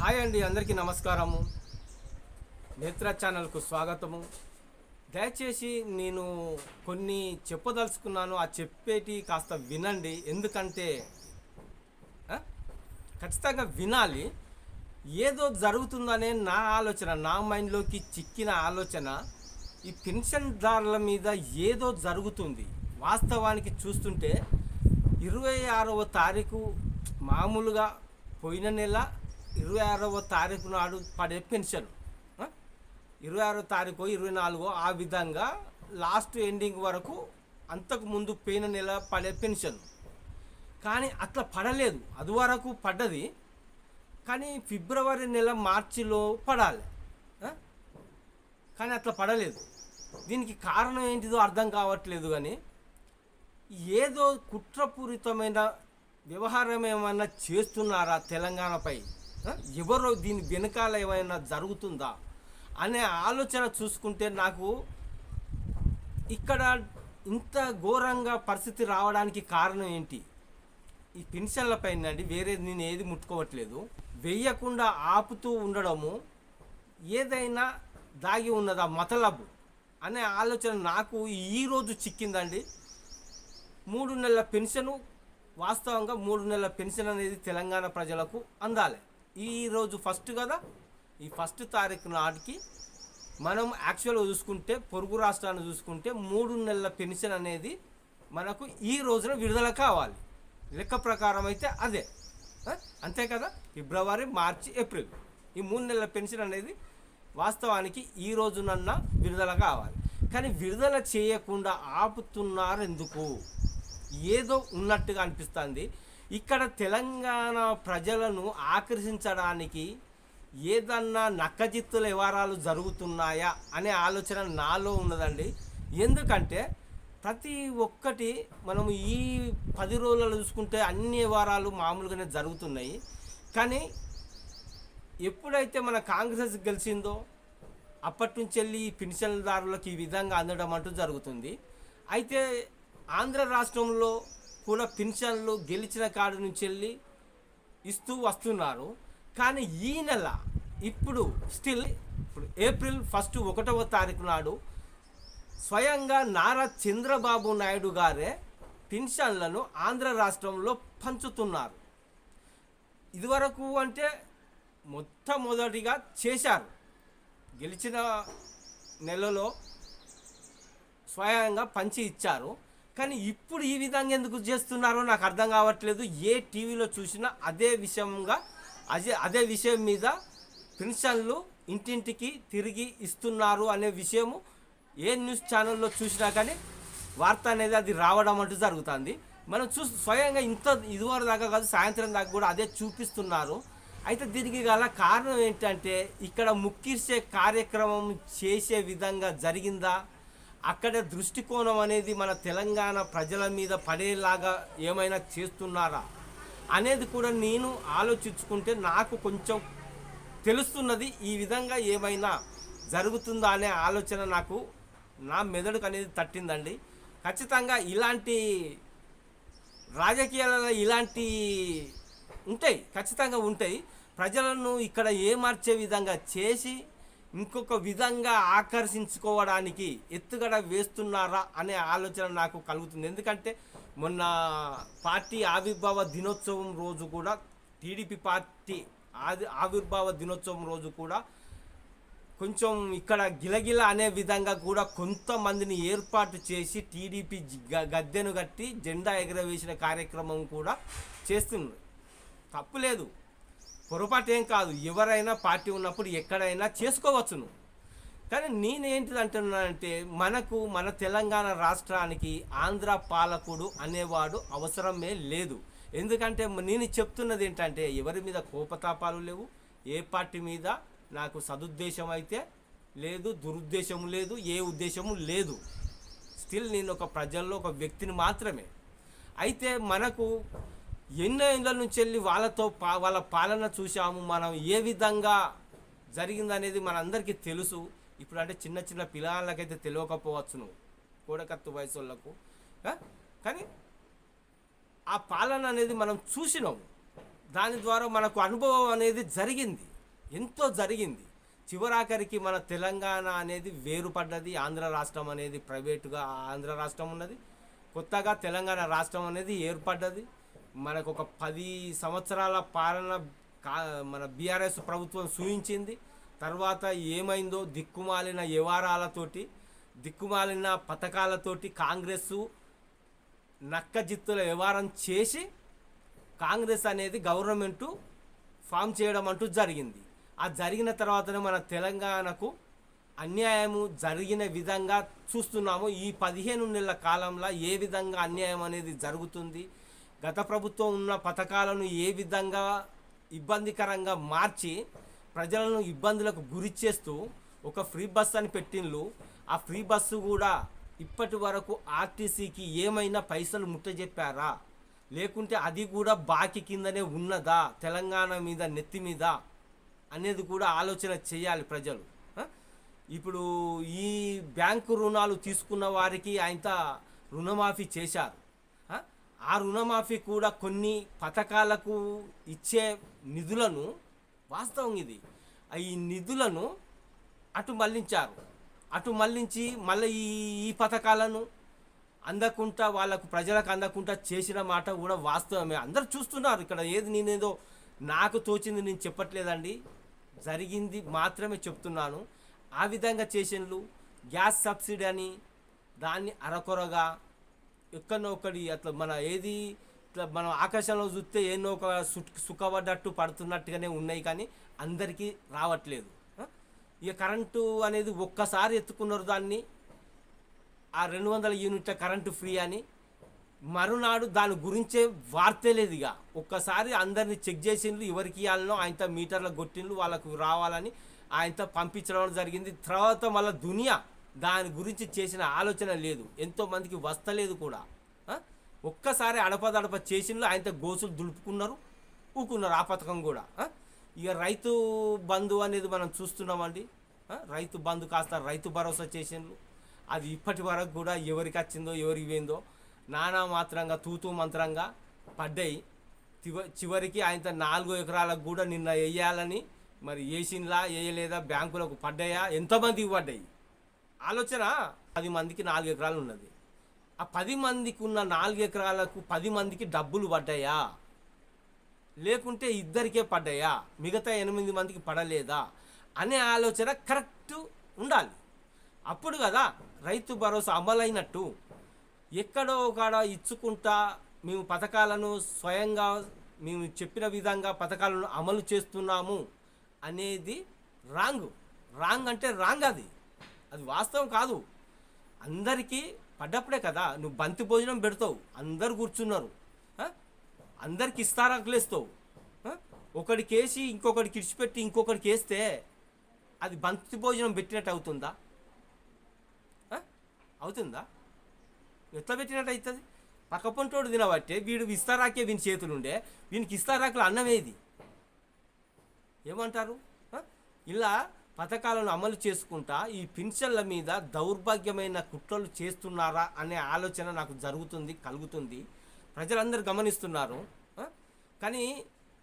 Hi అండి, అందరికీ నమస్కారము. నేత్ర ఛానల్కు స్వాగతము. దయచేసి నేను కొన్ని చెప్పదలుచుకున్నాను, ఆ చెప్పేటి కాస్త వినండి. ఎందుకంటే ఆ, ఖచ్చితంగా వినాలి. ఏదో జరుగుతుందనే నా ఆలోచన, నా మైండ్లోకి చిక్కిన ఆలోచన, ఈ పెన్షన్దారుల మీద ఏదో జరుగుతుంది. వాస్తవానికి చూస్తుంటే 26వ తారీఖు మామూలుగా పోయిన నెల 26వ తారీఖు నాడు పడే పెన్షన్ 26వ తారీఖు 24 ఆ విధంగా లాస్ట్ ఎండింగ్ వరకు అంతకు ముందు పోయిన నెల పడే పెన్షన్. కానీ అట్లా పడలేదు, అది వరకు పడ్డది. కానీ ఫిబ్రవరి నెల మార్చిలో పడాలి, కానీ అట్లా పడలేదు. దీనికి కారణం ఏంటిదో అర్థం కావట్లేదు. కానీ ఏదో కుట్రపూరితమైన వ్యవహారం ఏమైనా చేస్తున్నారా తెలంగాణపై, ఎవరో దీని వెనకాల ఏమైనా జరుగుతుందా అనే ఆలోచన చూసుకుంటే నాకు ఇక్కడ ఇంత ఘోరంగా పరిస్థితి రావడానికి కారణం ఏంటి? ఈ పెన్షన్ల పైన అండి, వేరే నేను ఏది ముట్టుకోవట్లేదు. వెయ్యకుండా ఆపుతూ ఉండడము ఏదైనా దాగి ఉన్నదా మతలబు అనే ఆలోచన నాకు ఈరోజు చిక్కిందండి. 3 నెలల పెన్షను, వాస్తవంగా 3 నెలల పెన్షన్ అనేది తెలంగాణ ప్రజలకు అందాలి. ఈరోజు ఫస్ట్ కదా, ఈ ఫస్ట్ తారీఖు నాటికి మనం యాక్చువల్గా చూసుకుంటే, పొరుగు రాష్ట్రాన్ని చూసుకుంటే 3 నెలల పెన్షన్ అనేది మనకు ఈ రోజున విడుదల కావాలి. లెక్క ప్రకారం అయితే అదే, అంతే కదా. ఫిబ్రవరి, మార్చి, ఏప్రిల్ ఈ 3 నెలల పెన్షన్ అనేది వాస్తవానికి ఈ రోజునన్నా విడుదల కావాలి. కానీ విడుదల చేయకుండా ఆపుతున్నారు ఎందుకు? ఏదో ఉన్నట్టుగా అనిపిస్తుంది. ఇక్కడ తెలంగాణ ప్రజలను ఆకర్షించడానికి ఏదన్నా నక్కజిత్తుల వ్యవహారాలు జరుగుతున్నాయా అనే ఆలోచన నాలో ఉన్నదండి. ఎందుకంటే ప్రతి ఒక్కటి మనం ఈ 10 రోజులలో చూసుకుంటే అన్ని వ్యవహారాలు మామూలుగానే జరుగుతున్నాయి. కానీ ఎప్పుడైతే మన కాంగ్రెస్ గెలిచిందో అప్పటి నుంచి వెళ్ళి ఈ పెన్షన్దారులకు ఈ విధంగా అందడం అంటూ జరుగుతుంది. అయితే ఆంధ్ర రాష్ట్రంలో కూడా పెన్షన్లు గెలిచిన కాడి నుంచి వెళ్ళి ఇస్తూ వస్తున్నారు. కానీ ఈ నెల ఇప్పుడు ఏప్రిల్ 1వ తారీఖు నాడు స్వయంగా నారా చంద్రబాబు నాయుడు గారే పెన్షన్లను ఆంధ్ర రాష్ట్రంలో పంచుతున్నారు. ఇదివరకు అంటే మొట్టమొదటిగా చేశారు, గెలిచిన నెలలో స్వయంగా పంచి ఇచ్చారు. కానీ ఇప్పుడు ఈ విధంగా ఎందుకు చేస్తున్నారో నాకు అర్థం కావట్లేదు. ఏ టీవీలో చూసినా అదే విషయం మీద పెన్షన్లు ఇంటింటికి తిరిగి ఇస్తున్నారు అనే విషయము ఏ న్యూస్ ఛానల్లో చూసినా కానీ వార్త అనేది అది రావడం అంటూ జరుగుతుంది. మనం స్వయంగా ఇదివరకు దాకా కాదు, సాయంత్రం దాకా కూడా అదే చూపిస్తున్నారు. అయితే దీనికి గల కారణం ఏంటంటే, ఇక్కడ ముక్కిర్చే కార్యక్రమం చేసే విధంగా జరిగిందా, అక్కడ దృష్టికోణం అనేది మన తెలంగాణ ప్రజల మీద పడేలాగా ఏమైనా చేస్తున్నారా అనేది కూడా నేను ఆలోచించుకుంటే నాకు కొంచెం తెలుస్తున్నది. ఈ విధంగా ఏమైనా జరుగుతుందా అనే ఆలోచన నాకు నా మెదడుకు అనేది తట్టిందండి. ఖచ్చితంగా ఇలాంటి రాజకీయాలలో ఇలాంటి ఉంటాయి, ఖచ్చితంగా ఉంటాయి. ప్రజలను ఇక్కడ ఏమార్చే విధంగా చేసి ఇంకొక విధంగా ఆకర్షించుకోవడానికి ఎత్తుగడ వేస్తున్నారా అనే ఆలోచన నాకు కలుగుతుంది. ఎందుకంటే మొన్న పార్టీ ఆవిర్భావ దినోత్సవం రోజు కూడా, టీడీపీ పార్టీ ఆవిర్భావ దినోత్సవం రోజు కూడా కొంచెం ఇక్కడ గిలగిల అనే విధంగా కూడా కొంతమందిని ఏర్పాటు చేసి టీడీపీ గద్దెను కట్టి జెండా ఎగరవేసిన కార్యక్రమం కూడా చేస్తున్నారు. తప్పులేదు, పొరపాటు ఏం కాదు. ఎవరైనా పార్టీ ఉన్నప్పుడు ఎక్కడైనా చేసుకోవచ్చును. కానీ నేనేంటిదంటున్నానంటే, మన తెలంగాణ రాష్ట్రానికి ఆంధ్ర పాలకుడు అనేవాడు అవసరమే లేదు. ఎందుకంటే నేను చెప్తున్నది ఏంటంటే, ఎవరి మీద కోపతాపాలు లేవు, ఏ పార్టీ మీద నాకు సదుద్దేశం అయితే లేదు, దురుద్దేశము లేదు, ఏ ఉద్దేశము లేదు. స్టిల్ నేను ఒక ప్రజల్లో ఒక వ్యక్తిని మాత్రమే. అయితే మనకు ఎన్నో ఏళ్ళ నుంచి వెళ్ళి వాళ్ళ పాలన చూసాము. మనం ఏ విధంగా జరిగిందనేది మనందరికీ తెలుసు. ఇప్పుడు అంటే చిన్న చిన్న పిల్లలకైతే తెలియకపోవచ్చును, కోడకత్తు వయసు వాళ్ళకు. కానీ ఆ పాలన అనేది మనం చూసినాము. దాని ద్వారా మనకు అనుభవం అనేది జరిగింది. ఎంతో జరిగింది. చివరాఖరికి మన తెలంగాణ అనేది వేరుపడ్డది. ఆంధ్ర రాష్ట్రం అనేది ప్రైవేటుగా ఆంధ్ర రాష్ట్రం ఉన్నది. కొత్తగా తెలంగాణ రాష్ట్రం అనేది ఏర్పడ్డది. మనకు ఒక 10 సంవత్సరాల పాలన మన బీఆర్ఎస్ ప్రభుత్వం సూచించింది. తర్వాత ఏమైందో దిక్కుమాలిన వ్యవహారాలతోటి, దిక్కుమాలిన పథకాలతోటి కాంగ్రెస్ నక్కజిత్తుల వ్యవహారం చేసి కాంగ్రెస్ అనేది గవర్నమెంటు ఫామ్ చేయడం అంటూ జరిగింది. ఆ జరిగిన తర్వాతనే మన తెలంగాణకు అన్యాయము జరిగిన విధంగా చూస్తున్నాము. ఈ 15 నెలల కాలంలో ఏ విధంగా అన్యాయం అనేది జరుగుతుంది, గత ప్రభుత్వం ఉన్న పథకాలను ఏ విధంగా ఇబ్బందికరంగా మార్చి ప్రజలను ఇబ్బందులకు గురి చేస్తూ ఒక ఫ్రీ బస్ అని పెట్టిండ్రు. ఆ ఫ్రీ బస్సు కూడా ఇప్పటి వరకు ఆర్టీసీకి ఏమైనా పైసలు ముట్టజెప్పారా, లేకుంటే అది కూడా బాకీ కిందనే ఉన్నదా తెలంగాణ మీద, నెత్తి మీద అనేది కూడా ఆలోచన చేయాలి ప్రజలు. ఇప్పుడు ఈ బ్యాంకు రుణాలు తీసుకున్న వారికి ఆయన రుణమాఫీ చేశారు. ఆ రుణమాఫీ కూడా కొన్ని పథకాలకు ఇచ్చే నిధులను, వాస్తవం ఇది, ఈ నిధులను అటు మళ్లించారు. అటు మళ్లించి మళ్ళీ ఈ పథకాలను అందకుండా, వాళ్ళకు ప్రజలకు అందకుండా చేసిన మాట కూడా వాస్తవమే. అందరు చూస్తున్నారు. ఇక్కడ ఏది నేనేదో నాకు తోచింది నేను చెప్పట్లేదండి, జరిగింది మాత్రమే చెప్తున్నాను. ఆ విధంగా చేసినలు. గ్యాస్ సబ్సిడీ అని దాన్ని అరకొరగా ఎక్కడో ఒకటి అట్లా మన ఏది ఇట్లా మనం ఆకాశంలో చూస్తే ఎన్నో ఒక సుఖపడ్డట్టు పడుతున్నట్టుగానే ఉన్నాయి, కానీ అందరికీ రావట్లేదు. ఇక కరెంటు అనేది ఒక్కసారి ఎత్తుకున్నారు దాన్ని, ఆ 200 యూనిట్ల కరెంటు ఫ్రీ అని, మరునాడు దాని గురించే వార్తే లేదు. ఇక ఒక్కసారి అందరిని చెక్ చేసిండ్రు, ఎవరికి ఇవ్వాలనో ఆయనతో మీటర్లకు కొట్టిండ్రు, వాళ్ళకు రావాలని ఆయనతో పంపించడం జరిగింది. తర్వాత మళ్ళీ దునియా దాని గురించి చేసిన ఆలోచన లేదు, ఎంతోమందికి వస్తలేదు కూడా. ఒక్కసారి అడపదడప చేసిండ్రు, ఆయనతో గోసులు దులుపుకున్నారు, ఊకున్నారు. ఆ పథకం కూడా. ఇక రైతు బంధు అనేది మనం చూస్తున్నామండి. రైతు బంధు కాస్త రైతు భరోసా చేసిండ్రు. అది ఇప్పటి వరకు కూడా ఎవరికి వచ్చిందో ఎవరికి పోయిందో నానా మాత్రంగా తూతూ మంత్రంగా పడ్డాయి. చివరికి ఆయన 4 ఎకరాలకు కూడా నిన్న వేయాలని మరి వేసిండ్లా వేయలేదా, బ్యాంకులకు పడ్డాయా, ఎంతమందికి పడ్డాయి ఆలోచన. 10 మందికి 4 ఎకరాలు ఉన్నది. ఆ 10 మందికి ఉన్న 4 ఎకరాలకు 10 మందికి డబ్బులు పడ్డాయా, లేకుంటే ఇద్దరికే పడ్డాయా, మిగతా 8 మందికి పడలేదా అనే ఆలోచన కరెక్ట్ ఉండాలి. అప్పుడు కదా రైతు భరోసా అమలైనట్టు. ఎక్కడో కాడ ఇచ్చుకుంటా మేము పథకాలను స్వయంగా మేము చెప్పిన విధంగా పథకాలను అమలు చేస్తున్నాము అనేది రాంగ్ అంటే రాంగ్. అది వాస్తవం కాదు. అందరికీ పడ్డప్పుడే కదా నువ్వు బంతి భోజనం పెడతావు, అందరు కూర్చున్నారు, అందరికి ఇస్తారాకులేస్తావు. ఒకడికి వేసి ఇంకొకడికి ఇడిచిపెట్టి ఇంకొకడికి వేస్తే అది బంతి భోజనం పెట్టినట్టు అవుతుందా? ఎట్లా పెట్టినట్టు అవుతుంది? పక్కపంటోడు తినబట్టే వీడు ఇస్తారాకే వీని చేతులుండే, వీనికి ఇస్తారాకులు అన్నమేది ఏమంటారు? ఇలా పథకాలను అమలు చేసుకుంటా ఈ పెన్షన్ల మీద దౌర్భాగ్యమైన కుట్రలు చేస్తున్నారా అనే ఆలోచన నాకు కలుగుతుంది. ప్రజలందరూ గమనిస్తున్నారు. కానీ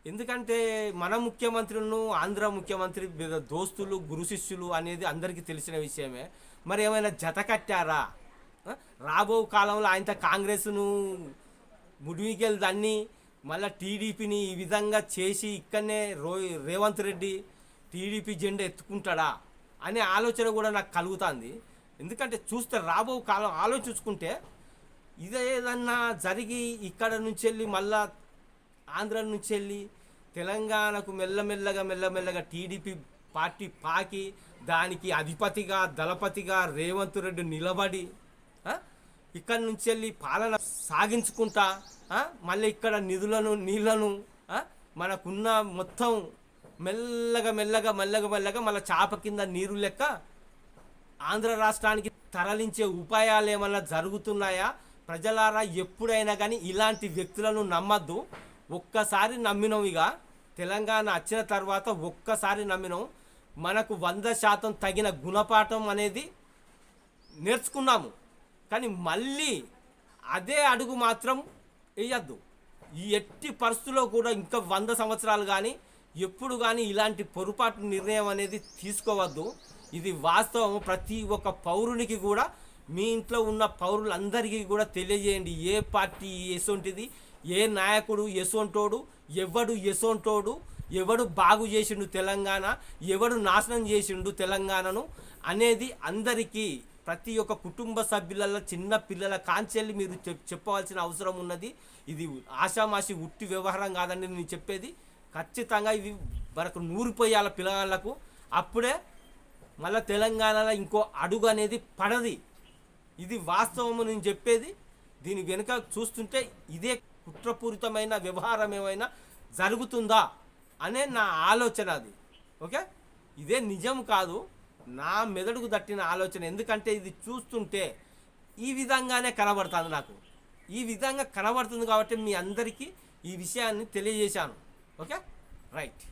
ఎందుకంటే మన ముఖ్యమంత్రులను ఆంధ్ర ముఖ్యమంత్రి దోస్తులు గురు శిష్యులు అనేది అందరికీ తెలిసిన విషయమే. మరి ఏమైనా జత కట్టారా? రాబో కాలంలో ఆయన కాంగ్రెస్ను ముడివికెళ్ళి దాన్ని మళ్ళీ టీడీపీని ఈ విధంగా చేసి ఇక్కడనే రేవంత్ రెడ్డి టీడీపీ జెండా ఎత్తుకుంటాడా అనే ఆలోచన కూడా నాకు కలుగుతుంది. ఎందుకంటే చూస్తే రాబో కాలం ఆలోచించుకుంటే ఇదేదన్నా జరిగి ఇక్కడ నుంచి వెళ్ళి మళ్ళా ఆంధ్ర నుంచి వెళ్ళి తెలంగాణకు మెల్లమెల్లగా టీడీపీ పార్టీ పాకి దానికి అధిపతిగా దళపతిగా రేవంత్ రెడ్డి నిలబడి ఇక్కడి నుంచి వెళ్ళి పాలన సాగించుకుంటా మళ్ళీ ఇక్కడ నిధులను నీళ్లను మనకున్న మొత్తం మెల్లగా మళ్ళీ చాప కింద నీరు లెక్క ఆంధ్ర రాష్ట్రానికి తరలించే ఉపాయాలు ఏమన్నా జరుగుతున్నాయా? ప్రజలారా ఎప్పుడైనా కానీ ఇలాంటి వ్యక్తులను నమ్మద్దు. ఒక్కసారి నమ్మినాం, ఇక తెలంగాణ వచ్చిన తర్వాత ఒక్కసారి నమ్మినాం, మనకు 100% తగిన గుణపాఠం అనేది నేర్చుకున్నాము. కానీ మళ్ళీ అదే అడుగు మాత్రం వేయద్దు. ఈ ఎట్టి పరిస్థితుల్లో కూడా ఇంకా 100 సంవత్సరాలు కానీ ఎప్పుడు కానీ ఇలాంటి పొరపాటు నిర్ణయం అనేది తీసుకోవద్దు. ఇది వాస్తవం. ప్రతి ఒక్క పౌరునికి కూడా, మీ ఇంట్లో ఉన్న పౌరులందరికీ కూడా తెలియజేయండి. ఏ పార్టీ ఎసొంటిది, ఏ నాయకుడు ఎసొంటోడు, ఎవడు ఎసొంటోడు, ఎవడు బాగు చేసిండు తెలంగాణ, ఎవడు నాశనం చేసిండు తెలంగాణను అనేది అందరికీ, ప్రతి ఒక్క కుటుంబ సభ్యులలో చిన్న పిల్లల కాంచెల్లి మీరు చెప్పవలసిన అవసరం ఉన్నది. ఇది ఆషామాషి ఉట్టి వ్యవహారం కాదండి నేను చెప్పేది. ఖచ్చితంగా ఇవి మనకు నూరిపోయాల పిల్లగాళ్ళకు. అప్పుడే మళ్ళీ తెలంగాణలో ఇంకో అడుగు అనేది పడది. ఇది వాస్తవము నేను చెప్పేది. దీని వెనుక చూస్తుంటే ఇదే కుట్రపూరితమైన వ్యవహారం ఏమైనా జరుగుతుందా అనే నా ఆలోచన అది. ఓకే, ఇదే నిజం కాదు, నా మెదడుకు తట్టిన ఆలోచన. ఎందుకంటే ఇది చూస్తుంటే ఈ విధంగానే కనబడుతుంది నాకు. ఈ విధంగా కనబడుతుంది కాబట్టి మీ అందరికీ ఈ విషయాన్ని తెలియజేశాను. Okay, right.